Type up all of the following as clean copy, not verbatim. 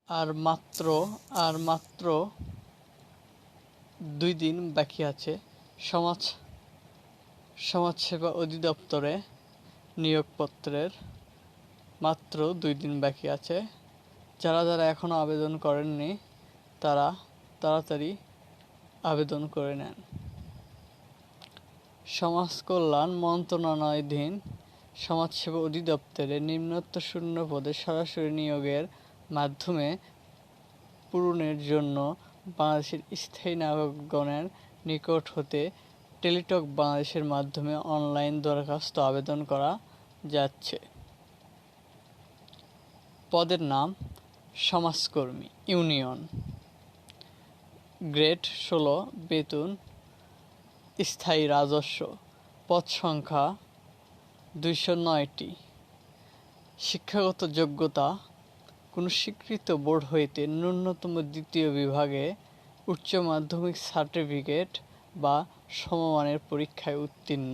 আর মাত্র আর মাত্র 2 দিন বাকি আছে সমাজসেবা অধিদপ্তরে নিয়োগপত্রের। মাত্র 2 দিন বাকি আছে। যারা যারা এখনও আবেদন করেননি তারা তাড়াতাড়ি আবেদন করে নেন। সমাজ কল্যাণ মন্ত্রণালয়াধীন সমাজসেবা অধিদপ্তরে নিম্নোক্ত শূন্য পদে সরাসরি নিয়োগের মাধ্যমে পূরণের জন্য বাংলাদেশের স্থায়ী নাগরিকগণের নিকট হতে টেলিটক বাংলাদেশের মাধ্যমে অনলাইন দরখাস্ত আবেদন করা যাচ্ছে। পদের নাম সমাজকর্মী ইউনিয়ন, গ্রেড 16, বেতন স্থায়ী রাজস্ব, পদ সংখ্যা 209টি। শিক্ষাগত যোগ্যতা কোনো স্বীকৃত বোর্ড হইতে ন্যূনতম দ্বিতীয় বিভাগে উচ্চ মাধ্যমিক সার্টিফিকেট বা সমমানের পরীক্ষায় উত্তীর্ণ।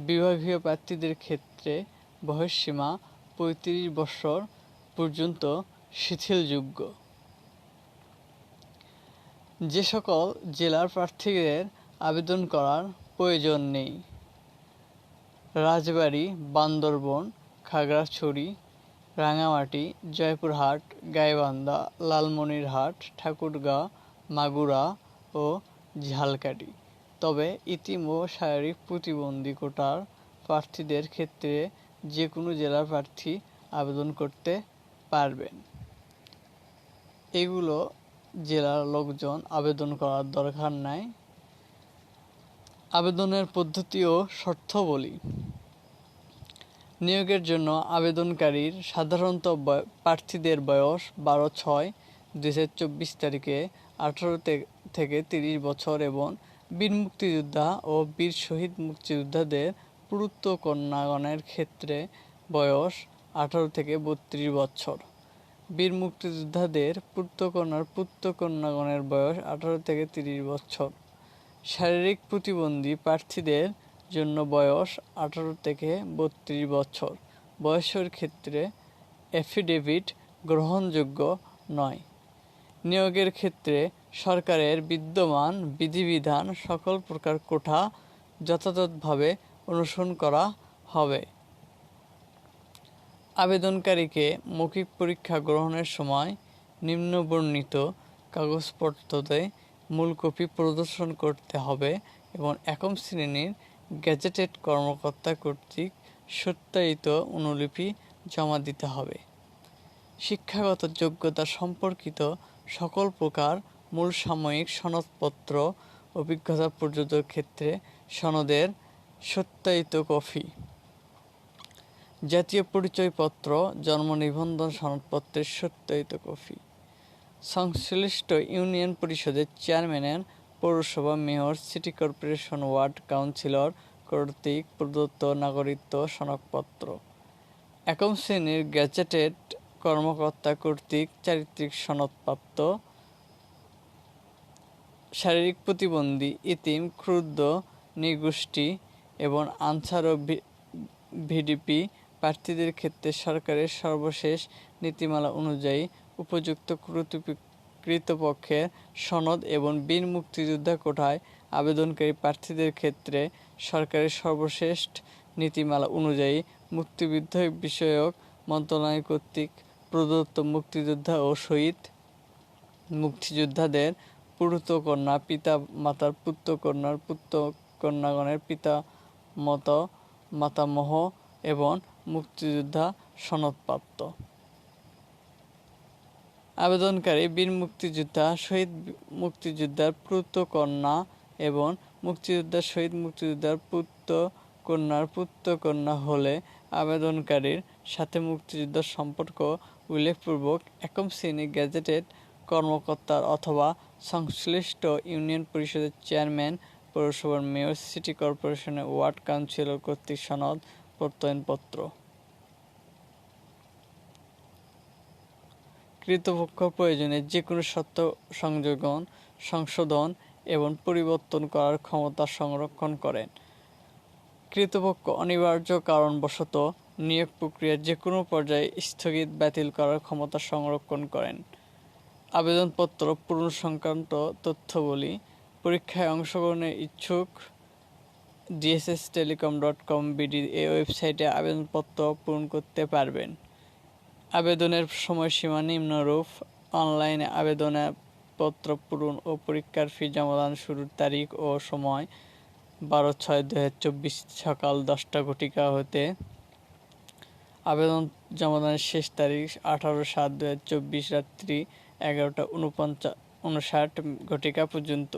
বিভাগীয় প্রার্থীদের ক্ষেত্রে বয়সসীমা 35 বছর পর্যন্ত শিথিলযোগ্য। যে সকল জেলার প্রার্থীদের আবেদন করার প্রয়োজন নেই: রাজবাড়ী, বান্দরবন, খাগড়াছড়ি, রাঙামাটি, জয়পুরহাট, গাইবান্ধা, লালমনিরহাট, ঠাকুরগাঁও, মাগুরা ও ঝালকাঠি। তবে ইতিম ও শারীরিক প্রতিবন্ধী কোটার প্রার্থীদের ক্ষেত্রে যে কোনো জেলার প্রার্থী আবেদন করতে পারবেন। এগুলো জেলার লোকজন আবেদন করার দরকার নাই। আবেদনের পদ্ধতি ও শর্তাবলী। নিয়োগের জন্য আবেদনকারীর সাধারণত প্রার্থীদের বয়স 12/6/2024 তারিখে 18 থেকে 30 বছর এবং বীর মুক্তিযোদ্ধা ও বীর শহীদ মুক্তিযোদ্ধাদের প্রদত্ত কন্যাগণের ক্ষেত্রে বয়স 18 থেকে 32 বছর। বীর মুক্তিযোদ্ধাদের পুত্রকন্যাগণের বয়স 18 থেকে 30 বছর। শারীরিক প্রতিবন্ধী প্রার্থীদের জন্য বয়স 18 থেকে 32 বছর। বয়সের ক্ষেত্রে এফিডেভিট গ্রহণযোগ্য নয়। নিয়োগের ক্ষেত্রে সরকারের বিদ্যমান বিধিবিধান সকল প্রকার কোটা যথাযথভাবে অনুসরণ করা হবে। আবেদনকারীকে মৌখিক পরীক্ষা গ্রহণের সময় নিম্নবর্ণিত কাগজপত্রতে মূল কপি প্রদর্শন করতে হবে এবং একম শ্রেণীর গেজেটেড কর্মকর্তা কর্তৃক সত্যায়িত অনুলিপি জমা দিতে হবে। শিক্ষাগত যোগ্যতা সম্পর্কিত সকল প্রকার মূল সাময়িক সনদপত্র, অভিজ্ঞতা প্রযোজ্যের ক্ষেত্রে সনদের সত্যায়িত কপি, জাতীয় পরিচয়পত্র, জন্ম নিবন্ধন সনদপত্রের সত্যায়িত কপি। সংশ্লিষ্ট ইউনিয়ন পরিষদের চেয়ারম্যানের, পৌরসভা, mayor, city corporation, ward councillor কর্তৃক প্রদত্ত নাগরিকত্ব সনদপত্র। একম শ্রেণীর গেজেটেড কর্মকর্তা কর্তৃক চারিত্রিক সনদপ্রাপ্ত। শারীরিক প্রতিবন্ধী, ইতিম, ক্ষুদ্র নৃগোষ্ঠী এবং আনসার ও ভিডিপি প্রার্থীদের ক্ষেত্রে সরকারের সর্বশেষ নীতিমালা অনুযায়ী উপযুক্ত কর্তৃপক্ষের সনদ এবং বীর মুক্তিযোদ্ধা কোটায় আবেদনকারী প্রার্থীদের ক্ষেত্রে সরকারের সর্বশেষ নীতিমালা অনুযায়ী মুক্তিযুদ্ধ বিষয়ক মন্ত্রণালয় কর্তৃক প্রদত্ত মুক্তিযোদ্ধা ও শহীদ মুক্তিযোদ্ধাদের পুত্রকন্যা পিতা মাতার পুত্রকন্যাগণের পিতা মাতামহ এবং মুক্তিযোদ্ধা সনদপ্রাপ্ত। আবেদনকারী বীর মুক্তিযোদ্ধা, শহীদ মুক্তিযোদ্ধার পুত্রকন্যা এবং মুক্তিযোদ্ধা, শহীদ মুক্তিযোদ্ধার পুত্রকন্যা হলে আবেদনকারীর সাথে মুক্তিযোদ্ধার সম্পর্ক উল্লেখপূর্বক একম শ্রেণী গেজেটেড কর্মকর্তার অথবা সংশ্লিষ্ট ইউনিয়ন পরিষদের চেয়ারম্যান, পৌরসভার মেয়র, সিটি কর্পোরেশনের ওয়ার্ড কাউন্সিলর কর্তৃক সনদ প্রত্যয়নপত্র। কর্তৃপক্ষ প্রয়োজনে যে কোনো সত্য সংশোধন এবং পরিবর্তন করার ক্ষমতা সংরক্ষণ করেন। কর্তৃপক্ষ অনিবার্য কারণবশত নিয়োগ প্রক্রিয়া যে কোনো পর্যায়ে স্থগিত বাতিল করার ক্ষমতা সংরক্ষণ করেন। আবেদনপত্র পূরণ সংক্রান্ত তথ্যাবলী: পরীক্ষায় অংশগ্রহণের ইচ্ছুক dss.telecom.com.bd এই ওয়েবসাইটে আবেদনপত্র পূরণ করতে পারবেন। আবেদনের সময়সীমা নিম্নরূপ: অনলাইনে আবেদনপত্র পূরণ ও পরীক্ষার ফি জমাদান শুরুর তারিখ ও সময় 12/6/2024 সকাল 10টা ঘটিকা হতে আবেদন জমাদানের শেষ তারিখ 18/7/2024 রাত্রি 11টা 59 পর্যন্ত।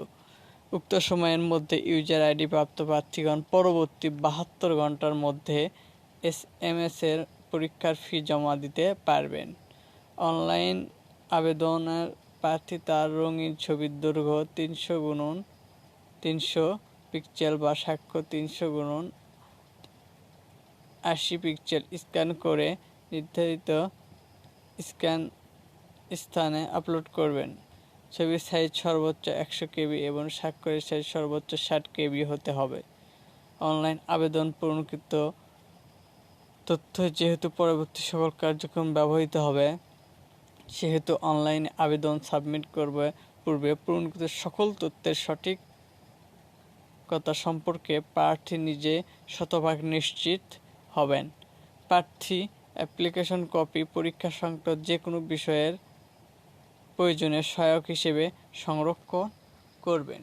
উক্ত সময়ের মধ্যে ইউজার আইডি প্রাপ্ত প্রার্থীগণ পরবর্তী 72 ঘন্টার মধ্যে SMS-এর পরীক্ষার ফি জমা দিতে পারবেন। অনলাইন আবেদনের প্রার্থী তার রঙিন ছবির দৈর্ঘ্য 300x300 পিক্সেল বা স্বাক্ষর 300x80 পিক্সেল স্ক্যান করে নির্ধারিত স্ক্যান স্থানে আপলোড করবেন। ছবির সাইজ সর্বোচ্চ 100 KB এবং স্বাক্ষরের সাইজ সর্বোচ্চ 60 KB হতে হবে। অনলাইন আবেদন পূরণকৃত তথ্য যেহেতু পরবর্তী সকল কার্যক্রম ব্যবহৃত হবে, সেহেতু অনলাইনে আবেদন সাবমিট পূর্বে পূরণকৃত সকল তথ্যের সঠিকতা সম্পর্কে প্রার্থী নিজে শতভাগ নিশ্চিত হবেন। প্রার্থী অ্যাপ্লিকেশন কপি পরীক্ষা সংক্রান্ত যে কোনো বিষয়ের প্রয়োজনীয় সহায়ক হিসেবে সংরক্ষণ করবেন।